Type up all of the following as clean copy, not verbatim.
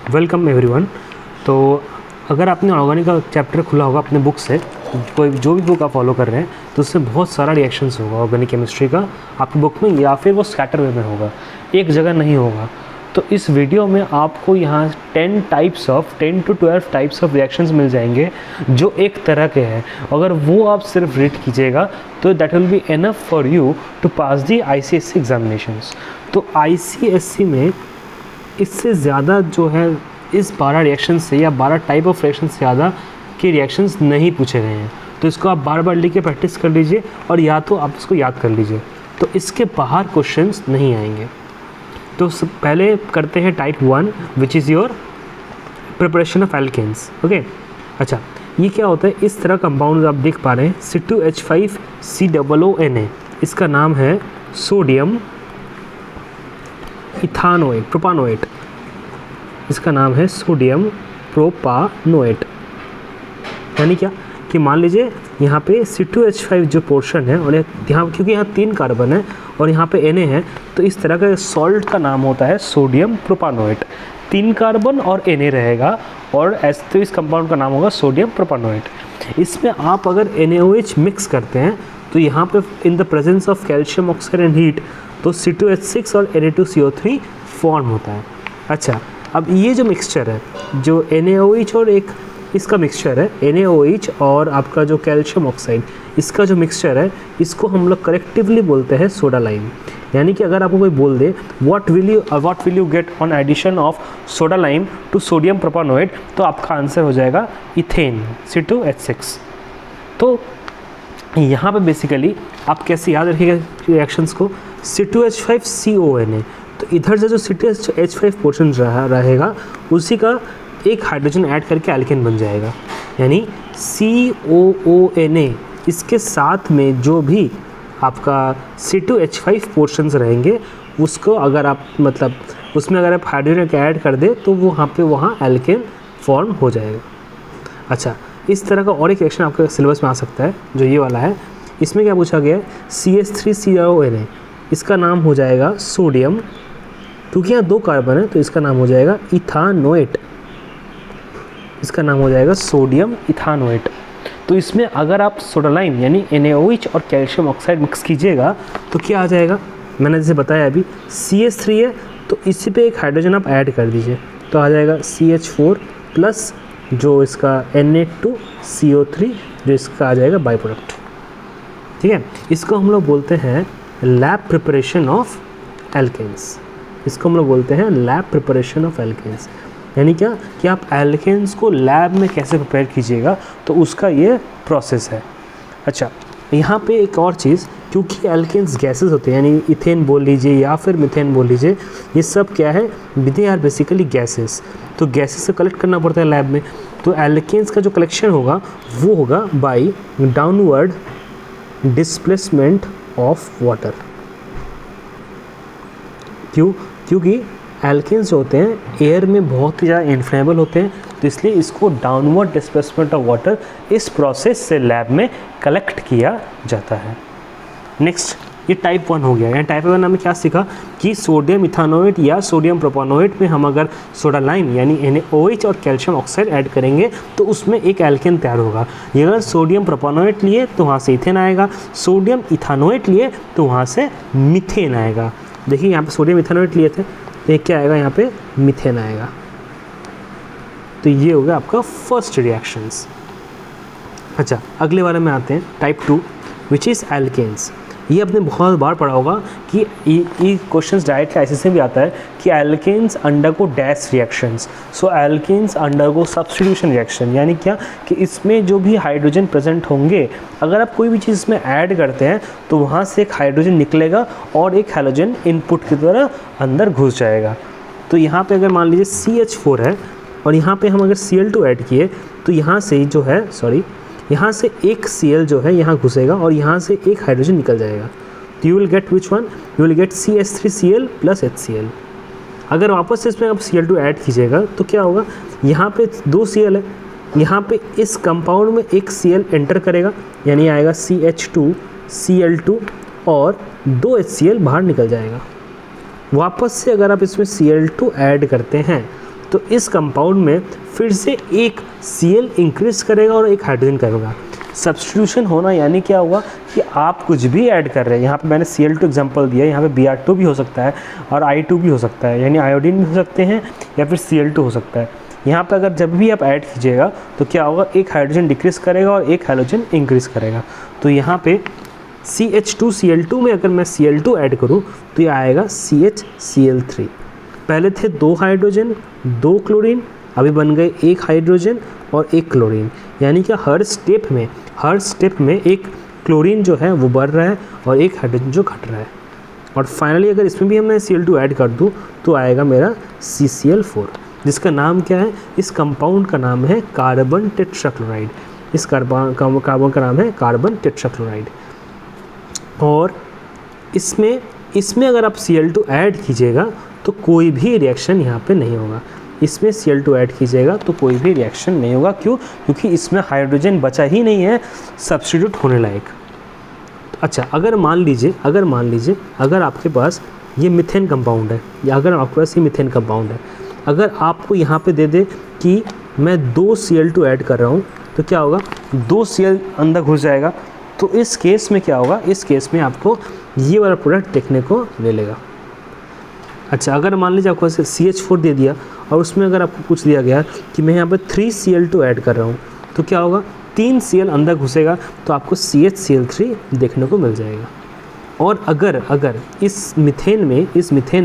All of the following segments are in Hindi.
Welcome everyone. तो अगर आपने ऑर्गेनिक का चैप्टर खुला होगा अपने बुक से, कोई जो भी बुक आप फॉलो कर रहे हैं, तो उसमें बहुत सारा रिएक्शंस होगा ऑर्गेनिक केमिस्ट्री का आपकी बुक में, या फिर वो स्कैटर वे में होगा, एक जगह नहीं होगा। तो इस वीडियो में आपको यहाँ 10 to 12 टाइप्स ऑफ रिएक्शंस मिल जाएंगे जो एक तरह के हैं। अगर वो आप सिर्फ रीड कीजिएगा तो that will be enough for you to pass the ICSE examinations. तो ICSE में इससे ज़्यादा जो है इस 12 रिएक्शन से या 12 टाइप ऑफ रिएक्शन से ज़्यादा के रिएक्शंस नहीं पूछे गए हैं। तो इसको आप बार बार लिख के प्रैक्टिस कर लीजिए और या तो आप इसको याद कर लीजिए, तो इसके बाहर क्वेश्चंस नहीं आएंगे। तो पहले करते हैं type 1 which is your preparation of alkanes. Okay, अच्छा ये क्या होता है, इस तरह कंपाउंड आप देख पा रहे हैं C2H5COONA, इसका नाम है सोडियम इथानोएट प्रोपानोएट, इसका नाम है सोडियम प्रोपानोएट। यानी क्या कि मान लीजिए यहाँ पे C2H5 जो पोर्शन है और यहाँ क्योंकि यहाँ 3 कार्बन है और यहाँ पे Na है, तो इस तरह का सॉल्ट का नाम होता है सोडियम प्रोपानोएट। 3 कार्बन और Na रहेगा और तो इस कंपाउंड का नाम होगा सोडियम प्रोपानोएट। इसमें आप अगर NaOH मिक्स करते हैं तो यहाँ पे इन the presence of calcium oxide and heat तो C2H6 और Na2CO3 फॉर्म होता है। अच्छा, अब ये जो मिक्सचर है, जो NaOH और एक इसका मिक्सचर है, NaOH और आपका जो कैल्शियम ऑक्साइड, इसका जो मिक्सचर है, इसको हम लोग कलेक्टिवली बोलते हैं सोडा लाइम। यानी कि अगर आपको कोई बोल दे what will you get on addition of soda lime to sodium propanoate, तो आपका आंसर हो जाएगा इथेन C2H6। तो यहाँ पे बेसिकली आप कैसे याद रखिएगा रिएक्शंस को, C2H5CONA, तो इधर से जो C2H5 पोर्शन रहेगा उसी का एक हाइड्रोजन ऐड करके एल्केन बन जाएगा। यानी COONA, इसके साथ में जो भी आपका C2H5 पोर्शंस रहेंगे उसको अगर आप मतलब उसमें अगर आप हाइड्रोजन ऐड कर दे तो वहाँ एल्केन फॉर्म हो जाएगा। अच्छा, इस तरह का और एक रिएक्शन आपके सिलेबस में आ सकता है जो ये वाला है। इसमें क्या पूछा गया है, CH3CONA, इसका नाम हो जाएगा सोडियम, क्योंकि यहाँ 2 कार्बन है तो इसका नाम हो जाएगा इथानोएट, इसका नाम हो जाएगा सोडियम इथानोएट। तो इसमें अगर आप सोडा लाइम यानी NaOH और कैल्शियम ऑक्साइड मिक्स कीजिएगा तो क्या आ जाएगा, मैंने जैसे बताया अभी CH3 है तो इसी पे एक हाइड्रोजन आप ऐड कर दीजिए तो आ जाएगा CH4 प्लस जो इसका Na2CO3 जो इसका आ जाएगा बाई प्रोडक्ट। ठीक है, इसको हम लोग बोलते हैं लैब प्रिपरेशन ऑफ एल्केन्स, इसको हम लोग बोलते हैं लैब प्रिपरेशन ऑफ एल्केन्स। यानी क्या कि आप एल्केन्स को लैब में कैसे प्रिपेयर कीजिएगा, तो उसका ये प्रोसेस है। अच्छा, यहाँ पे एक और चीज़, क्योंकि एल्केन्स गैसेस होते हैं, यानी इथेन बोल लीजिए या फिर मिथेन बोल लीजिए, ये सब क्या है, दे आर बेसिकली गैसेस। तो गैसेस से कलेक्ट करना पड़ता है लैब में, तो एल्केन्स का जो कलेक्शन होगा वो होगा by downward displacement of water. क्योंकि एल्केन्स जो होते हैं एयर में बहुत ही ज़्यादा इन्फ्लेमेबल होते हैं, तो इसलिए इसको डाउनवर्ड डिस्प्लेसमेंट ऑफ वाटर इस प्रोसेस से लैब में कलेक्ट किया जाता है। नेक्स्ट, ये टाइप 1 हो गया। यहाँ टाइप 1 हमने क्या सीखा कि सोडियम इथानोएट या सोडियम प्रोपानोएट में हम अगर सोडा लाइम यानी NaOH और कैल्शियम ऑक्साइड ऐड करेंगे तो उसमें एक एल्केन तैयार होगा। ये अगर सोडियम प्रोपानोएट लिए तो वहाँ से इथेन आएगा, सोडियम इथानोएट लिए तो वहाँ से मीथेन आएगा। देखिए यहाँ पे सोडियम इथानोएट लिए थे तो ये क्या आएगा, यहाँ पे मीथेन आएगा। तो ये हो गया आपका फर्स्ट रिएक्शंस। अच्छा, अगले वाले में आते हैं टाइप 2 विच इज़ एल्केन्स। ये आपने बहुत बार पढ़ा होगा कि ये क्वेश्चंस डायरेक्ट ICSE में भी आता है कि एल्केन्स अंडरगो डैश रिएक्शंस। सो एल्केन्स अंडरगो सब्स्टिट्यूशन रिएक्शन, यानी क्या कि इसमें जो भी हाइड्रोजन प्रेजेंट होंगे, अगर आप कोई भी चीज़ इसमें ऐड करते हैं तो वहाँ से एक हाइड्रोजन निकलेगा और एक हाइड्रोजन इनपुट की तरह अंदर घुस जाएगा। तो यहाँ पे अगर मान लीजिए CH4 है और यहाँ पे हम अगर Cl2 ऐड किए तो यहाँ से जो है यहाँ से एक Cl जो है यहाँ घुसेगा और यहाँ से एक हाइड्रोजन निकल जाएगा। तो you will get which one, you will get CH3Cl plus HCl। अगर वापस से इसमें आप Cl2 ऐड कीजिएगा तो क्या होगा, यहाँ पे 2 Cl है, यहाँ पे इस कंपाउंड में एक Cl एंटर करेगा यानी आएगा CH2 Cl2 और 2 HCl बाहर निकल जाएगा। वापस से अगर आप इसमें Cl2 ऐड करते हैं तो इस कंपाउंड में फिर से एक Cl इंक्रीज करेगा और एक हाइड्रोजन करेगा। सब्स्टिट्यूशन होना यानी क्या हुआ कि आप कुछ भी ऐड कर रहे हैं, यहाँ पे मैंने Cl2 एग्जांपल दिया, यहाँ पे Br2 भी हो सकता है और I2 भी हो सकता है, यानी आयोडीन भी हो सकते हैं या फिर Cl2 हो सकता है। यहाँ पे अगर जब भी आप ऐड कीजिएगा तो क्या होगा, एक हाइड्रोजन डिक्रीज करेगा और एक हाइड्रोजन इंक्रीज करेगा। तो यहाँ पे CH2Cl2 में अगर मैं Cl2 ऐड करूँ तो ये आएगा CHCl3। पहले थे 2 हाइड्रोजन 2 क्लोरीन, अभी बन गए 1 हाइड्रोजन और 1 क्लोरीन, यानी कि हर स्टेप में एक क्लोरीन जो है वो बढ़ रहा है और एक हाइड्रोजन जो घट रहा है। और फाइनली अगर इसमें भी मैं Cl2 ऐड कर दूँ तो आएगा मेरा CCl4, जिसका नाम क्या है, इस कंपाउंड का नाम है कार्बन टेट्राक्लोराइड। इस कार्बन का नाम है कार्बन टेट्राक्लोराइड। और इसमें अगर आप Cl2 ऐड कीजिएगा तो कोई भी रिएक्शन यहाँ पे नहीं होगा। इसमें Cl2 ऐड कीजिएगा तो कोई भी रिएक्शन नहीं होगा। क्यों? क्योंकि इसमें हाइड्रोजन बचा ही नहीं है सब्स्टिट्यूट होने लायक। अच्छा, अगर मान लीजिए अगर आपके पास ये मीथेन कंपाउंड है, या अगर आपके पास ये मीथेन कंपाउंड है, अगर आपको यहाँ पे दे दे कि मैं 2 Cl2 ऐड कर रहा हूँ तो क्या होगा, 2 Cl अंदर घुस जाएगा। तो इस केस में क्या होगा, इस केस में आपको ये वाला प्रोडक्ट देखने को मिलेगा। अच्छा, अगर मान लीजिए आपको CH4 दे दिया और उसमें अगर आपको पूछ दिया गया कि मैं यहाँ पर 3 Cl2 ऐड कर रहा हूँ तो क्या होगा, 3 Cl अंदर घुसेगा तो आपको CHCl3 देखने को मिल जाएगा। और अगर इस मीथेन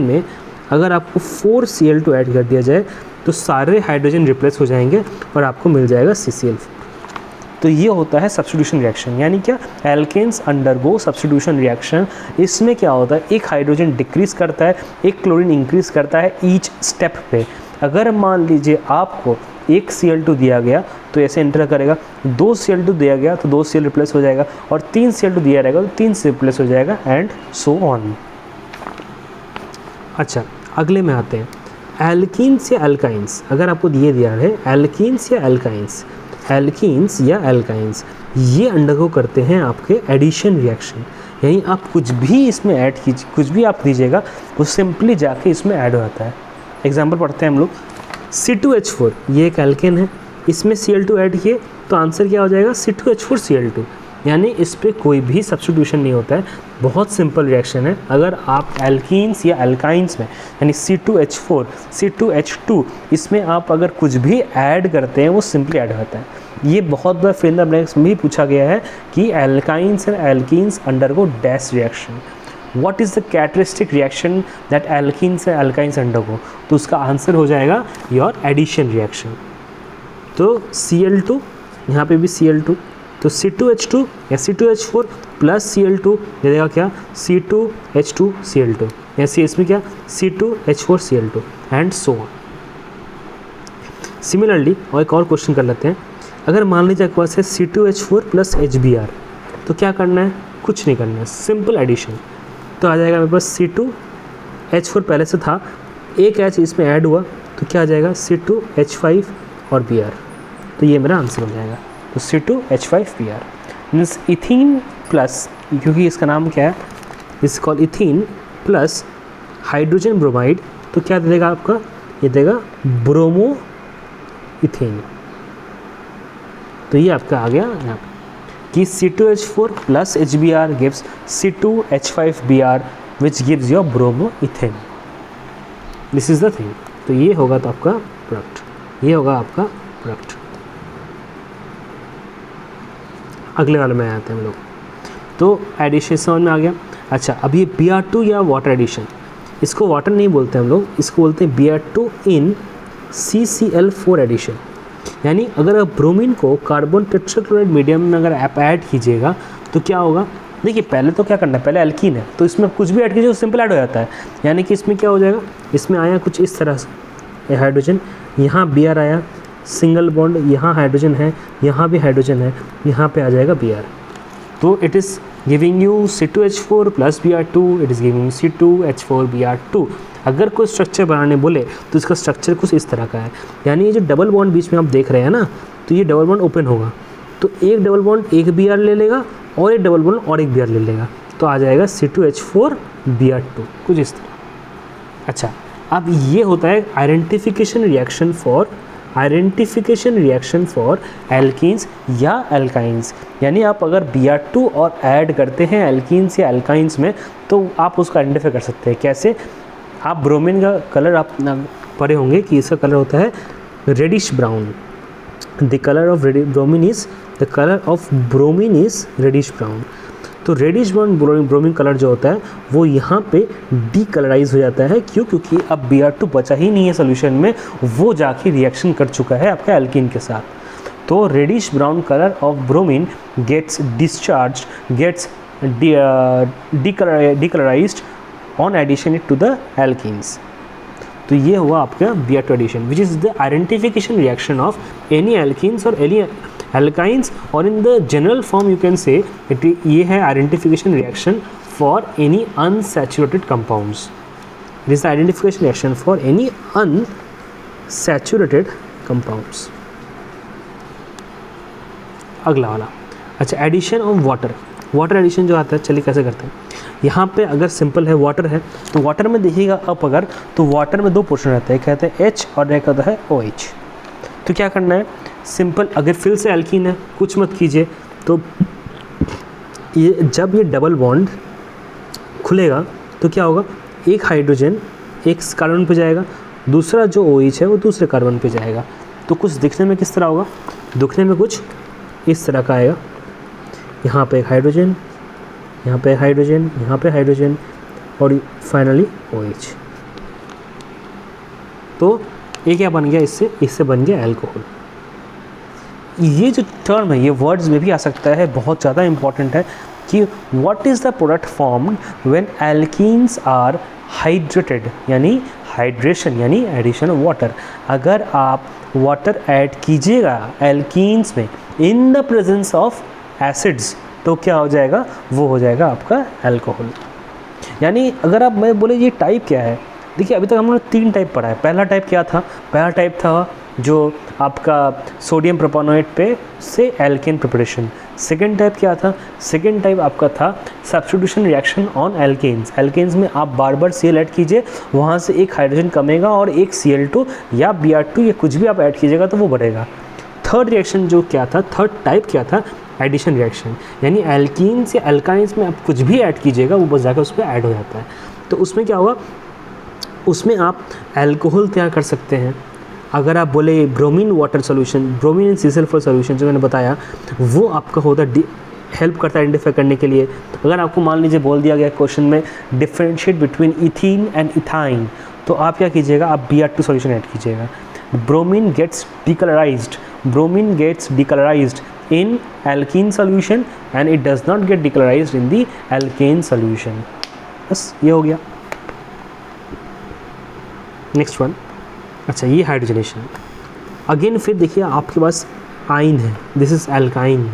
में अगर आपको 4 Cl2 ऐड कर दिया जाए तो सारे हाइड्रोजन रिप्लेस हो जाएंगे और आपको मिल जाएगा CCl4। तो ये होता है सब्स्टिट्यूशन रिएक्शन, यानी क्या, एल्केन्स अंडरगो सब्स्टिट्यूशन रिएक्शन। इसमें क्या होता है, एक हाइड्रोजन डिक्रीज करता है, एक क्लोरीन इंक्रीज करता है ईच स्टेप पे। अगर मान लीजिए आपको 1 Cl2 दिया गया तो ऐसे एंटर करेगा, 2 Cl2 दिया गया तो 2 Cl रिप्लेस हो जाएगा, और 3 Cl2 दिया रहेगा तो 3 से रिप्लेस हो जाएगा, एंड सो ऑन। अच्छा, अगले में आते हैं एल्कीन्स या एल्काइंस। अगर आपको दिया है एल्कीन्स या एल्काइंस, ये अंडरगो करते हैं आपके एडिशन रिएक्शन, यानी आप कुछ भी इसमें ऐड कीजिए, कुछ भी आप दीजिएगा वो सिंपली जाके इसमें ऐड हो जाता है। एग्जांपल पढ़ते हैं हम लोग, C2H4 ये एक एल्केन है, इसमें Cl2 ऐड किए तो आंसर क्या हो जाएगा, C2H4Cl2, यानी इस पर कोई भी सब्स्टिट्यूशन नहीं होता है। बहुत सिंपल रिएक्शन है। अगर आप एल्कीन्स या एल्काइंस में यानी C2H4 C2H2 इसमें आप अगर कुछ भी ऐड करते हैं वो सिंपली ऐड होता है। ये बहुत बार फिल इन द ब्लैंक्स में भी पूछा गया है कि alkynes and alkenes undergo dash reaction, what is the characteristic reaction that alkenes and alkynes undergo, तो उसका आंसर हो जाएगा योर एडिशन रिएक्शन। तो Cl2, यहाँ पे भी Cl2, तो C2H2 या C2H4 प्लस Cl2 दे देगा क्या, C2H2Cl2, या इसमें क्या C2H4Cl2 and so on. Similarly और एक और क्वेश्चन कर लेते हैं। अगर मान लीजिए आपके पास है C2H4 प्लस HBr, तो क्या करना है, कुछ नहीं करना है, सिंपल एडिशन। तो आ जाएगा मेरे पास C2H4 पहले से था, एक H इसमें ऐड हुआ तो क्या आ जाएगा C2H5 और Br, तो ये मेरा आंसर हो जाएगा। तो C2H5Br मीन्स इथीन प्लस, क्योंकि इसका नाम क्या है, इस call ethene plus hydrogen bromide, तो क्या दे देगा आपका, ये देगा ब्रोमो इथेन। तो ये आपका आ गया यहाँ पे कि C2H4 plus HBr gives C2H5Br which gives your bromo ethane. This is the thing. तो ये होगा तो आपका प्रोडक्ट, ये होगा आपका प्रोडक्ट। अगले वाले में आते हैं हम लोग। तो एडिशन समझ में आ गया। अच्छा, अब ये Br2 या वाटर एडिशन, इसको वाटर नहीं बोलते हम लोग, इसको बोलते हैं Br2 इन CCl4 एडिशन। यानी अगर आप ब्रोमीन को कार्बन टेट्राक्लोराइड मीडियम में अगर आप ऐड कीजिएगा तो क्या होगा, देखिए पहले तो क्या करना है, पहले एल्कीन है तो इसमें कुछ भी ऐड कीजिए सिंपल ऐड हो जाता है। यानी कि इसमें क्या हो जाएगा, इसमें आया कुछ इस तरह से हाइड्रोजन, यहाँ Br आया, सिंगल बॉन्ड, यहाँ हाइड्रोजन है, यहाँ भी हाइड्रोजन है, यहाँ पे आ जाएगा Br। तो it is giving you C2H4 plus Br2, it is giving C2H4Br2। अगर कोई स्ट्रक्चर बनाने बोले तो इसका स्ट्रक्चर कुछ इस तरह का है। यानी ये जो डबल बॉन्ड बीच में आप देख रहे हैं ना, तो ये डबल बॉन्ड ओपन होगा, तो एक डबल बॉन्ड एक Br ले लेगा और एक डबल बॉन्ड और एक Br ले लेगा, तो आ जाएगा C2H4Br2 कुछ इस तरह। अच्छा, अब ये होता है आइडेंटिफिकेशन रिएक्शन फॉर एल्कीन्स या एल्काइंस। यानी आप अगर Br2 और ऐड करते हैं एल्कीन्स या एल्काइंस में तो आप उसको आइडेंटिफाई कर सकते हैं। कैसे? आप ब्रोमीन का कलर आप पढ़े होंगे कि इसका कलर होता है reddish brown. The colour of bromine is reddish brown. तो रेडिश ब्राउन ब्रोमीन कलर जो होता है वो यहाँ पे डीकलराइज हो जाता है। क्यों? क्योंकि अब Br2 बचा ही नहीं है सोल्यूशन में, वो जाके रिएक्शन कर चुका है आपका एल्कीन के साथ। तो reddish brown colour of bromine gets decolourised on addition to the alkenes. तो ये हुआ आपका Br2 addition, which is the identification reaction of any alkenes और एनी एल्काइंस, और in the general form you can say ये है identification reaction for any unsaturated compounds. It is the identification reaction for any unsaturated compounds. अगला वाला, अच्छा, एडिशन ऑफ वाटर एडिशन जो आता है, चलिए कैसे करते हैं। यहाँ पे अगर सिंपल है वाटर है तो वाटर में देखिएगा आप अगर, तो वाटर में दो पोर्शन रहता है, एक कहते हैं H और एक कहता है OH। तो क्या करना है, सिंपल, अगर फिर से एल्कीन है कुछ मत कीजिए, तो ये जब ये डबल बॉन्ड खुलेगा तो क्या होगा, एक हाइड्रोजन एक कार्बन पे जाएगा, दूसरा जो OH है वो दूसरे कार्बन पे जाएगा। तो कुछ दिखने में किस तरह होगा, दिखने में कुछ इस तरह का आएगा। यहाँ पे एक हाइड्रोजन, यहाँ पे हाइड्रोजन, यहाँ पे हाइड्रोजन और फाइनली OH। तो ये क्या बन गया, इससे बन गया अल्कोहल। ये जो टर्म है ये वर्ड्स में भी आ सकता है, बहुत ज़्यादा इंपॉर्टेंट है कि what is the product formed when alkenes are hydrated, यानी हाइड्रेशन यानी एडिशन ऑफ वाटर। अगर आप वाटर ऐड कीजिएगा एल्कीन्स में in the presence of acids तो क्या हो जाएगा, वो हो जाएगा आपका अल्कोहल। यानी अगर आप मैं बोले ये टाइप क्या है, देखिए अभी तक हमने 3 टाइप पढ़ा है। पहला टाइप क्या था, पहला टाइप था जो आपका सोडियम प्रोपानोएट पे से एल्केन प्रिपरेशन। सेकेंड टाइप क्या था, सेकेंड टाइप आपका था substitution reaction on alkanes. Alkanes में आप बार बार Cl ऐड कीजिए, वहाँ से एक हाइड्रोजन कमेगा और एक Cl2 या Br2 या कुछ भी आप ऐड कीजिएगा तो वो बढ़ेगा। थर्ड रिएक्शन जो क्या था, थर्ड टाइप क्या था, एडिशन रिएक्शन, यानी एल्कीन्स या एल्काइंस में आप कुछ भी ऐड कीजिएगा वो बस जाकर उस पर ऐड हो जाता है। तो उसमें क्या होगा, उसमें आप अल्कोहल तैयार कर सकते हैं। अगर आप बोले bromine water solution, bromine and C sulphur solution जो मैंने बताया, वो आपका होता है हेल्प करता है आइडेंटिफाई करने के लिए। अगर आपको मान लीजिए बोल दिया गया क्वेश्चन में differentiate between ethene and ethyne, तो आप क्या कीजिएगा, आप Br2 सोल्यूशन ऐड कीजिएगा। Bromine gets decolourised in alkene solution and it does not get decolorized in the alkane solution। बस ये हो गया। नेक्स्ट वन, अच्छा ये हाइड्रोजनेशन। अगेन फिर देखिए आपके पास आइन है, दिस इज एल्काइन।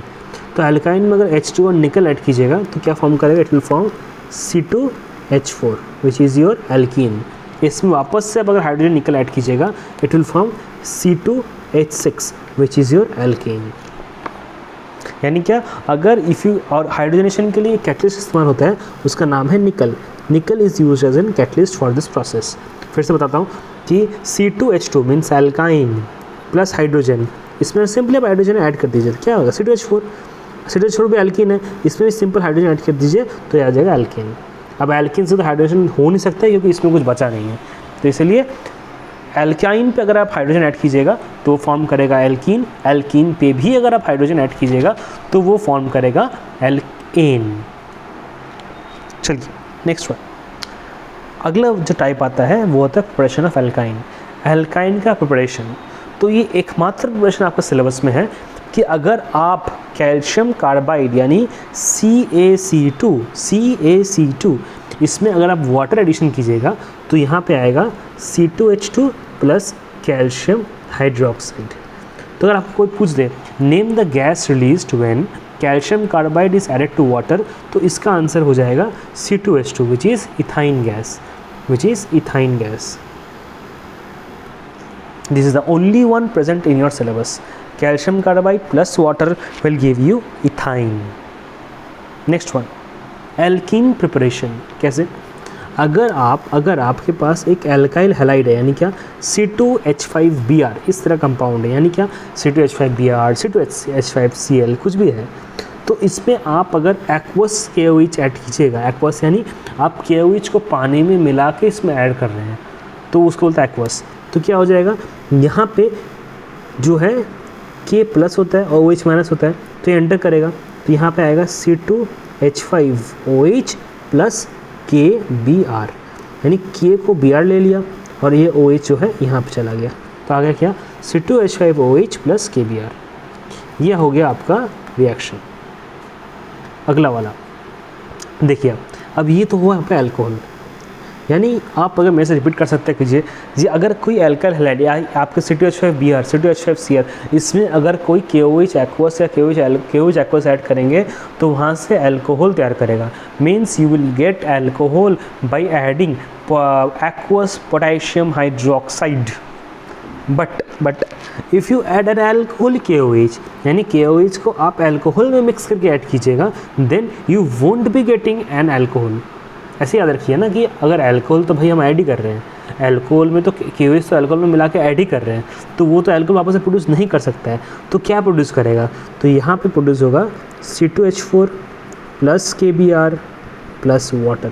तो एल्काइन में अगर H2 और निकल ऐड कीजिएगा तो क्या फॉर्म करेगा, it will form C2H4 which is your alkene. इसमें वापस से अब अगर हाइड्रोजन निकल ऐड कीजिएगा it will form C2H6 which is your alkene. यानी क्या, अगर इफ़ यू, और हाइड्रोजनेशन के लिए कैटलिस्ट इस्तेमाल होता है, उसका नाम है nickel. Nickel is use as an catalyst for this process. फिर से बताता हूँ कि C2H2 means alkyne plus hydrogen, इसमें सिंपली आप हाइड्रोजन ऐड कर दीजिए, क्या होगा C2H4। C2H4 भी एल्कीन है, इसमें भी सिंपल हाइड्रोजन ऐड कर दीजिए तो आ जाएगा एल्कीन। अब एल्कीन से तो हाइड्रोजन हो नहीं सकता क्योंकि इसमें कुछ बचा नहीं है, तो इसलिए एल्काइन पे अगर आप हाइड्रोजन ऐड कीजिएगा तो वो फॉर्म करेगा एल्कीन। एल्कीन पे भी अगर आप हाइड्रोजन ऐड कीजिएगा तो वो फॉर्म करेगा एल्केन। चलिए नेक्स्ट वन, अगला जो टाइप आता है वो होता है प्रिपरेशन ऑफ एल्काइन। एल्काइन का प्रिपरेशन, तो ये एकमात्र प्रिपरेशन आपका सिलेबस में है कि अगर आप कैल्शियम कार्बाइड यानी CaC2 इसमें अगर आप वाटर एडिशन कीजिएगा तो यहाँ पे आएगा C2H2 प्लस कैल्शियम हाइड्रोक्साइड। तो अगर आपको कोई पूछ दे name the gas released when calcium carbide is added to water, तो इसका आंसर हो जाएगा C2H2 which is ethyne gas. This is the only one present in your syllabus. Calcium carbide plus water will give you ethyne. Next one, alkene preparation. कैसे, अगर आपके पास एक एल्काइल हैलाइड है, यानी क्या C2H5Br इस तरह कंपाउंड है, यानी क्या C2H5Br, C2H5Cl कुछ भी है, तो इसमें आप अगर एक्वस KOH ऐड कीजिएगा, एक्वस यानी आप KOH को पानी में मिला के इसमें ऐड कर रहे हैं, तो उसको बोलते हैं एक्वस। तो क्या हो जाएगा, यहाँ पे जो है K प्लस होता है और OH माइनस होता है, तो ये एंटर करेगा, तो यहाँ पे आएगा C2H5OH प्लस KBr, यानी K को Br ले लिया और ये OH जो है यहाँ पे चला गया, तो आ गया क्या C2H5OH प्लस KBr। ये हो गया आपका रिएक्शन। अगला वाला देखिए, अब ये तो हुआ आपका अल्कोहल, यानी आप अगर मेरे से रिपीट कर सकते हैं कीजिए जी, अगर कोई एल्काइल हैलाइड आपके C2H5Br, C2H5Cl, इसमें अगर कोई KOH एक्वस या KOH एक्वस ऐड करेंगे तो वहाँ से अल्कोहल तैयार करेगा। Means you will get alcohol by adding aqueous potassium hydroxide. But if you add an alcohol KOH, यानी KOH को आप अल्कोहल में मिक्स करके ऐड कीजिएगा, then you won't be getting an alcohol. ऐसे याद रखिए ना कि अगर अल्कोहल तो भाई हम ऐड ही कर रहे हैं, अल्कोहल में तो KOH तो अल्कोहल में मिला के ऐड ही कर रहे हैं, तो वो तो अल्कोहल वापस से प्रोड्यूस नहीं कर सकता है, तो क्या प्रोड्यूस करेगा, तो यहाँ पे प्रोड्यूस होगा C2H4 plus KBr plus water,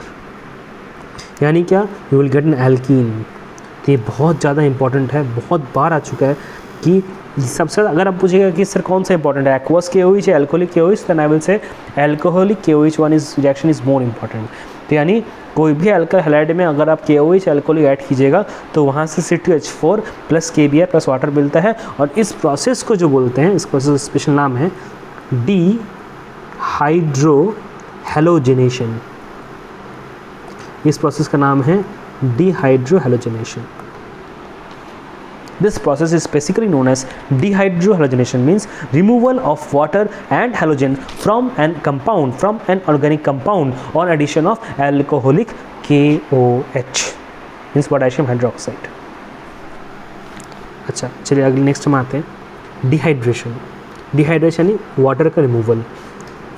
यानी क्या you will get an alkene. तो ये बहुत ज़्यादा इंपॉर्टेंट है, बहुत बार आ चुका है कि सबसे अगर आप पूछेगा कि सर कौन सा इंपॉर्टेंट है, एक्वस KOH या alcoholic KOH, then I will say alcoholic KOH one is reaction is more important. तो यानी कोई भी अल्काइल हैलाइड में अगर आप KOH अल्कोहलिक ऐड कीजिएगा तो वहाँ से C2H4 plus KBr plus water मिलता है, और इस प्रोसेस को जो बोलते हैं, इस प्रोसेस का स्पेशल नाम है डिहाइड्रोहैलोजिनेशन। इस प्रोसेस का नाम है डिहाइड्रोहैलोजिनेशन। This process is basically known as dehydrohalogenation, means removal of water and halogen from an organic compound on addition of alcoholic KOH, means potassium hydroxide। अच्छा चलिए अगले नेक्स्ट में आते हैं, डिहाइड्रेशन यानी वाटर का रिमूवल।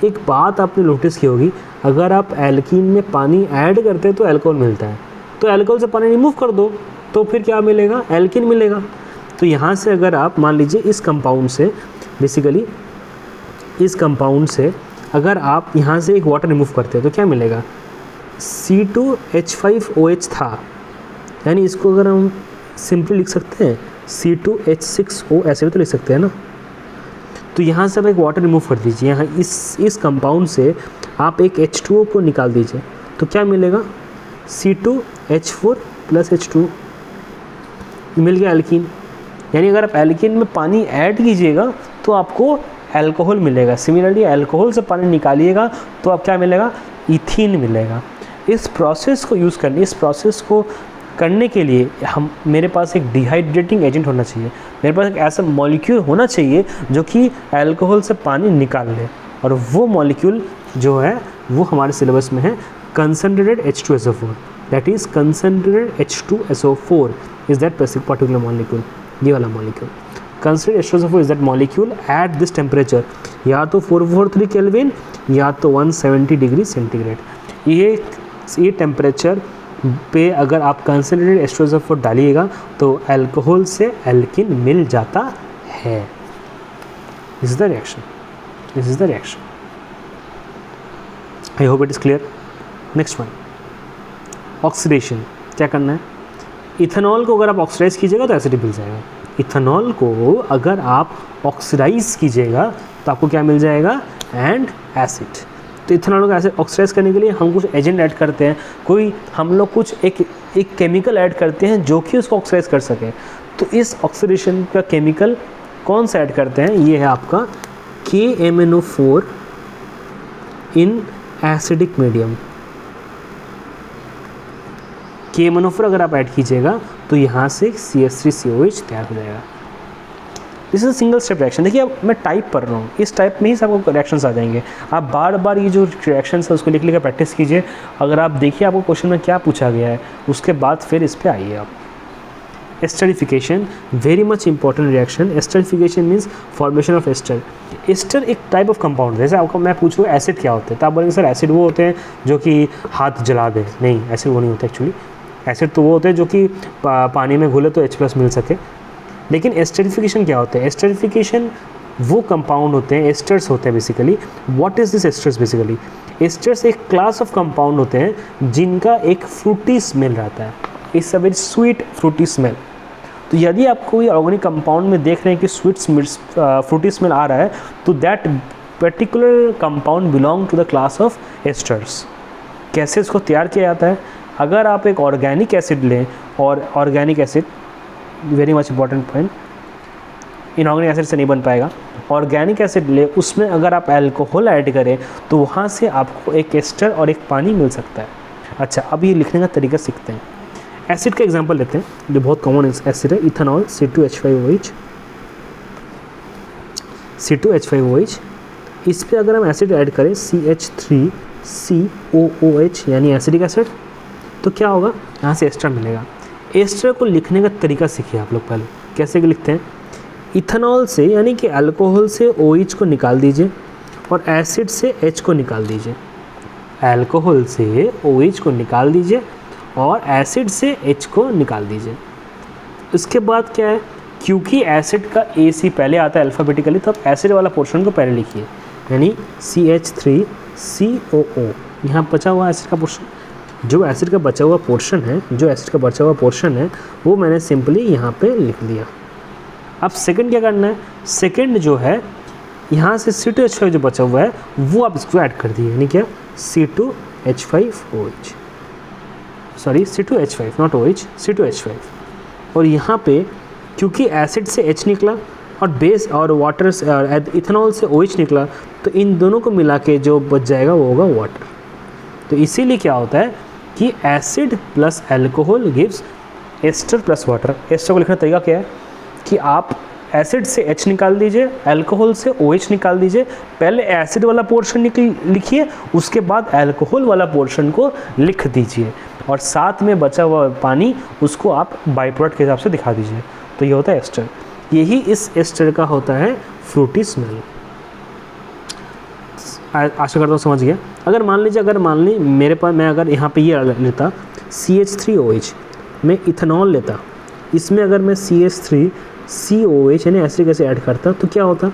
एक बात आपने नोटिस की होगी, अगर आप एल्कीन में पानी ऐड करते हैं तो अल्कोहल मिलता है, तो अल्कोहल से पानी रिमूव कर दो तो फिर क्या मिलेगा, एल्कीन मिलेगा। तो यहाँ से अगर आप मान लीजिए इस कंपाउंड से, बेसिकली इस कंपाउंड से अगर आप यहाँ से एक वाटर रिमूव करते हैं तो क्या मिलेगा, C2H5OH था, यानी इसको अगर हम सिंपली लिख सकते हैं C2H6O, ऐसे भी तो लिख सकते हैं ना। तो यहाँ से आप एक वाटर रिमूव कर दीजिए, यहाँ इस कंपाउंड से आप एक H2O को निकाल दीजिए, तो क्या मिलेगा, C2H4 प्लस H2, मिल गया एल्कीन। यानी अगर आप एल्कीन में पानी ऐड कीजिएगा तो आपको अल्कोहल मिलेगा। सिमिलरली अल्कोहल से पानी निकालिएगा तो आप क्या मिलेगा, इथीन मिलेगा। इस प्रोसेस को करने के लिए मेरे पास एक डिहाइड्रेटिंग एजेंट होना चाहिए, मेरे पास एक ऐसा मॉलिक्यूल होना चाहिए जो कि अल्कोहल से पानी निकाल ले, और वो मॉलिक्यूल जो है वो हमारे सिलेबस में है concentrated H2SO4, that is concentrated H2SO4 is that particular molecule. ये वाला molecule concentrated H2SO4 is that molecule at this temperature, या तो 443 केल्विन या तो 170 डिग्री सेंटीग्रेड। ये टेम्परेचर पे अगर आप कंसंट्रेटेड H2SO4 डालिएगा तो अल्कोहल से एल्कीन मिल जाता है। This is the reaction. I hope it is clear. Next one, oxidation. क्या करना है, इथेनॉल को अगर आप ऑक्सीडाइज कीजिएगा तो एसिड मिल जाएगा। इथेनॉल को अगर आप ऑक्सीडाइज कीजिएगा तो आपको क्या मिल जाएगा, एंड एसिड। तो इथेनॉल को एसिड ऑक्सीडाइज करने के लिए हम कुछ एजेंट ऐड करते हैं, हम लोग कुछ एक केमिकल ऐड करते हैं जो कि उसको ऑक्सीडाइज कर सके। तो इस ऑक्सीडेशन का केमिकल कौन सा ऐड करते हैं, ये है आपका KMnO4 in acidic medium. KMnO4 अगर आप ऐड कीजिएगा तो यहाँ से CH3COH तैयार हो जाएगा। This is single step reaction. देखिए अब मैं टाइप पढ़ रहा हूँ, इस टाइप में ही सबको रिएक्शंस आ जाएंगे। आप बार बार ये जो रिएक्शंस है उसको लिख लिख प्रैक्टिस कीजिए। अगर आप देखिए आपको क्वेश्चन में क्या पूछा गया है, उसके बाद फिर इस पर आइए आप। Esterification very much important reaction. Esterification means formation of ester. Ester एक टाइप ऑफ कंपाउंड, जैसे आपको मैं पूछूँ एसिड क्या होते हैं तो आप बोलेंगे सर एसिड वो होते हैं जो कि हाथ जला दें. नहीं, एसिड वो नहीं होता एक्चुअली. एसिड तो वो होते हैं जो कि पानी में घुले तो H+ मिल सके. लेकिन एस्टरिफिकेशन क्या होता है? एस्टरिफिकेशन वो कंपाउंड होते हैं, एस्टर्स होते हैं basically. What is this asters basically? Asters एक क्लास ऑफ कंपाउंड होते हैं जिनका एक फ्रूटी स्मेल रहता है. It's a very sweet Frooti smell. तो यदि आप कोई ऑर्गेनिक कंपाउंड में देख रहे हैं कि स्वीट फ्रूटी स्मेल आ रहा है तो that particular compound belong to the class of esters. कैसे इसको तैयार किया जाता है? अगर आप एक ऑर्गेनिक एसिड लें, और organic acid very much important point, inorganic acid से नहीं बन पाएगा. ऑर्गेनिक एसिड ले, उसमें अगर आप अल्कोहल ऐड करें तो वहाँ से आपको एक एस्टर और एक पानी मिल सकता है. अच्छा, अब ये लिखने का तरीका सीखते हैं. एसिड का एग्जांपल लेते हैं जो बहुत कॉमन एसिड है, इथेनॉल C2H5OH. C2H5OH, इस पर अगर हम एसिड ऐड करें CH3COOH यानी एसिडिक एसिड, तो क्या होगा? यहाँ से एस्टर मिलेगा. एस्टर को लिखने का तरीका सीखिए आप लोग पहले. कैसे लिखते हैं? इथेनॉल से यानी कि अल्कोहल से OH को निकाल दीजिए और एसिड से H को निकाल दीजिए. अल्कोहल से OH को निकाल दीजिए और एसिड से H को निकाल दीजिए. उसके बाद क्या है? क्योंकि एसिड का AC पहले आता है अल्फ़ाबेटिकली, तो आप एसिड वाला पोर्शन को पहले लिखिए, यानी CH3COO. यहाँ बचा हुआ एसिड का पोर्शन, जो एसिड का बचा हुआ पोर्शन है वो मैंने सिंपली यहाँ पे लिख दिया. अब सेकंड क्या करना है? सेकंड जो है यहाँ से C2H5 जो बचा हुआ है वो आप इसको ऐड कर दिए, यानी क्या? C2H5OH, sorry C2H5 not OH, C2H5. और यहाँ पे क्योंकि एसिड से H निकला और बेस और वाटर इथेनॉल से OH निकला, तो इन दोनों को मिला के जो बच जाएगा वो होगा वाटर. तो इसीलिए क्या होता है कि acid plus alcohol gives ester plus water. Ester को लिखने का तरीका क्या है कि आप एसिड से H निकाल दीजिए, अल्कोहल से OH निकाल दीजिए. पहले एसिड वाला पोर्शन लिखिए, उसके बाद अल्कोहल वाला पोर्शन को लिख दीजिए और साथ में बचा हुआ पानी उसको आप बाई प्रोडक्ट के हिसाब से दिखा दीजिए. तो ये होता है एस्टर. यही इस एस्टर का होता है फ्रूटी स्मेल. आशा करता हूँ समझ गया. अगर मान ली मेरे पास, मैं अगर यहाँ पे ये लेता CH3OH, मैं इथेनॉल लेता, इसमें अगर मैं CH3COH यानी एसिड ऐसे ऐड करता तो क्या होता?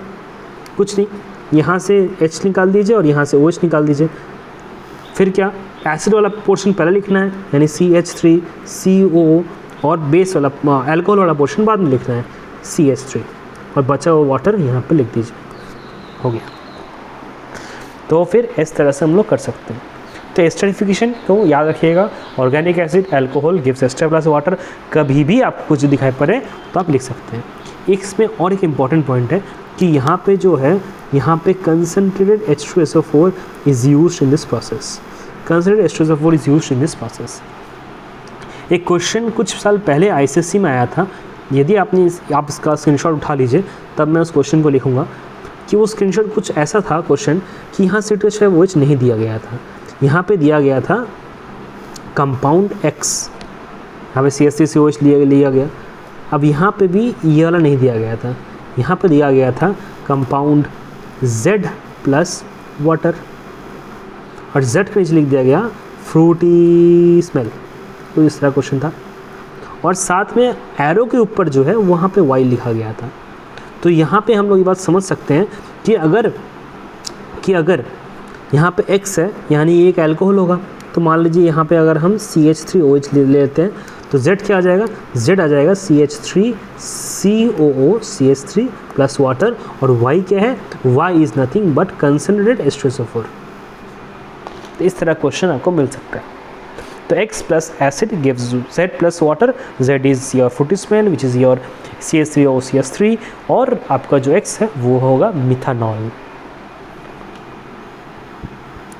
कुछ नहीं, यहाँ से H निकाल दीजिए और यहाँ से OH निकाल दीजिए. फिर क्या? एसिड वाला पोर्शन पहले लिखना है यानी CH3COO, और बेस वाला अल्कोहल वाला पोर्शन बाद में लिखना है CH3, और बचा हुआ वाटर यहाँ पे लिख दीजिए. हो गया. तो फिर इस तरह से हम लोग कर सकते हैं. तो एस्टरिफिकेशन को याद रखिएगा, organic acid alcohol gives ester plus water. कभी भी आपको कुछ दिखाई पड़े तो आप लिख सकते हैं. इसमें और एक इम्पॉर्टेंट पॉइंट है कि यहाँ पे जो है, यहाँ पे concentrated H2SO4 is used in this process. Concentrated H2SO4 is used in this process. एक क्वेश्चन कुछ साल पहले ICSE में आया था. यदि आप इसका स्क्रीनशॉट उठा लीजिए तब मैं उस क्वेश्चन को लिखूँगा कि वो स्क्रीनशॉट कुछ ऐसा था क्वेश्चन कि यहाँ C2H5OH नहीं दिया गया था, यहाँ पे दिया गया था कंपाउंड X, यहाँ पे CH3COH लिया गया. अब यहाँ पे भी ये वाला नहीं दिया गया था, यहाँ पे दिया गया था कंपाउंड Z प्लस वाटर, और Z के नीचे लिख दिया गया फ्रूटी स्मेल. तो इस तरह क्वेश्चन था, और साथ में एरो के ऊपर जो है वहाँ पे Y लिखा गया था. तो यहाँ पे हम लोग ये बात समझ सकते हैं कि अगर यहाँ पे X है यानी एक अल्कोहल होगा, तो मान लीजिए यहाँ पे अगर हम CH3OH ले लेते हैं तो Z क्या आ जाएगा? Z आ जाएगा CH3COO CH3 प्लस वाटर, और Y क्या है? Y is nothing but concentrated H2SO4. तो इस तरह क्वेश्चन आपको मिल सकता है. तो X plus acid gives Z plus water. Z is your Frooti smell which is your CH3O CH3, और आपका जो X है वो होगा मिथानॉल.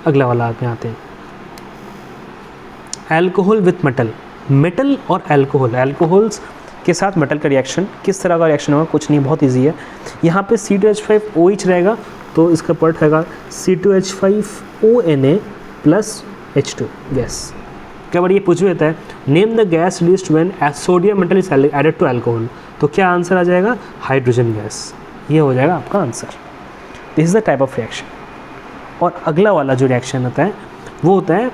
अगला वाला आप आते हैं, अल्कोहल विथ मेटल. मेटल और अल्कोहल्स के साथ मेटल का रिएक्शन. किस तरह का रिएक्शन होगा? कुछ नहीं, बहुत इजी है. यहाँ पे C2H5OH रहेगा तो इसका पार्ट रहेगा C2H5ONA प्लस H2 गैस. क्या बार ये पूछ लेता है name the gas released when sodium metal is added to alcohol, तो क्या आंसर आ जाएगा? Hydrogen gas. ये हो जाएगा आपका answer. This is the type of reaction. और अगला वाला जो रिएक्शन होता है वो होता है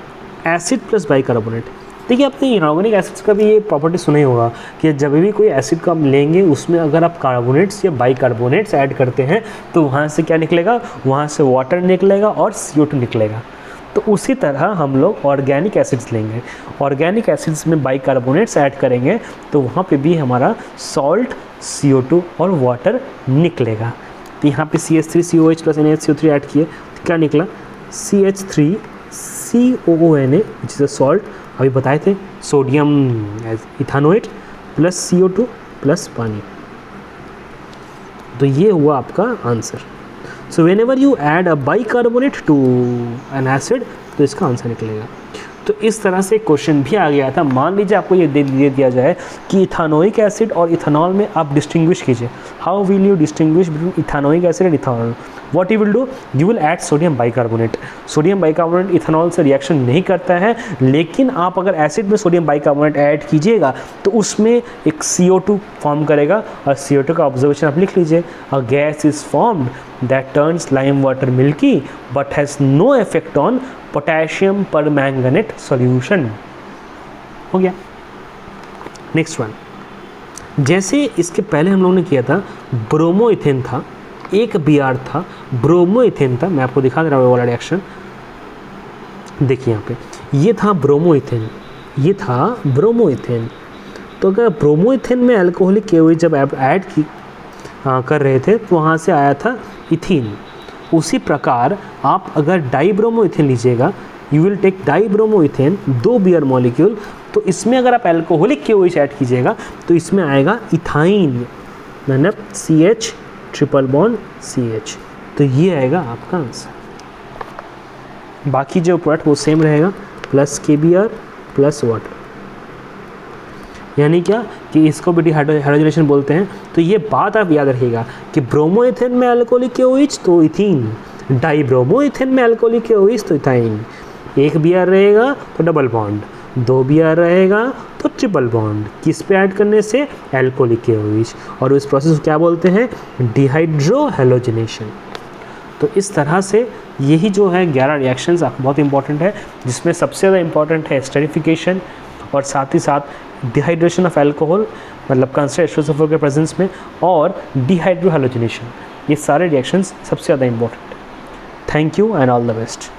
एसिड प्लस बाइकार्बोनेट। देखिए आपने इनऑर्गेनिक एसिड्स का भी ये प्रॉपर्टी सुना ही होगा कि जब भी कोई एसिड का आप लेंगे उसमें अगर आप कार्बोनेट्स या बाइकार्बोनेट्स ऐड करते हैं तो वहाँ से क्या निकलेगा? वहाँ से वाटर निकलेगा और CO2 निकलेगा। तो उसी तरह हम लोग ऑर्गेनिक एसिड्स लेंगे, ऑर्गेनिक एसिड्स में बाइकार्बोनेट्स ऐड करेंगे तो वहाँ पे भी हमारा सॉल्ट, CO2 और वाटर निकलेगा। तो यहाँ पे CH3COH प्लस NaHCO3 ऐड किए तो क्या निकला? CH3COONA which is a salt, अभी बताए थे सोडियम इथानोएट प्लस CO2 प्लस पानी। तो ये हुआ आपका answer. So whenever you add a bicarbonate to an acid तो इसका आंसर निकलेगा। तो इस तरह से क्वेश्चन भी आ गया था। मान लीजिए आपको ये दे दिया जाए कि इथानोइक एसिड और इथेनॉल में आप डिस्टिंग्विश कीजिए, how will you distinguish between ethanoic acid and ethanol? What you will do, you will add sodium bicarbonate. Sodium bicarbonate ethanol से रिएक्शन नहीं करता है, लेकिन आप अगर एसिड में सोडियम बाइकार्बोनेट ऐड कीजिएगा तो उसमें एक CO2 फॉर्म करेगा और CO2 का ऑब्जर्वेशन आप लिख लीजिए। A gas is formed that turns lime water milky but has no effect on potassium permanganate solution। हो गया। नेक्स्ट वन, जैसे इसके पहले हम लोगों ने किया था ब्रोमोइथेन था, एक Br था, ब्रोमोइथेन था। मैं आपको दिखा दे रहा हूँ वो वाला रिएक्शन। देखिए यहाँ पे ये था ब्रोमोइथेन, ये था ब्रोमोइथेन। तो अगर ब्रोमोइथेन में अल्कोहलिक KOH जब ऐड की कर रहे थे तो वहाँ से आया था इथीन। उसी प्रकार आप अगर डाइब्रोमोइथेन लीजिएगा, you will take dibromoethane, 2 Br molecule, तो इसमें अगर आप अल्कोहलिक KOH ऐड कीजिएगा तो इसमें आएगा इथाइन, मतलब CH ट्रिपल बॉन्ड CH। तो ये आएगा आपका आंसर। बाकी जो प्रोडक्ट वो सेम रहेगा, प्लस KBr प्लस वाटर। यानी क्या कि इसको भी डिहाइड्रोजनेशन बोलते हैं। तो ये बात आप याद रखिएगा कि ब्रोमोइथेन में अल्कोहलिक KOH तो इथीन, डाइब्रोमोइथेन में अल्कोहलिक KOH तो इथाइन। 1 Br रहेगा तो डबल बॉन्ड, 2 Br रहेगा तो ट्रिपल बॉन्ड। किस पे ऐड करने से? Alcoholic KOH। और इस प्रोसेस को क्या बोलते हैं? डिहाइड्रोहैलोजिनेशन। तो इस तरह से यही जो है 11 रिएक्शंस बहुत इंपॉर्टेंट है, जिसमें सबसे ज़्यादा इंपॉर्टेंट है एस्टरिफिकेशन और साथ ही साथ डिहाइड्रेशन ऑफ अल्कोहल, मतलब कंसंट्रेटेड H2SO4 के प्रेजेंस में, और डिहाइड्रोहैलोजिनेशन। ये सारे रिएक्शंस सबसे ज़्यादा इंपॉर्टेंट है। Thank you and all the best.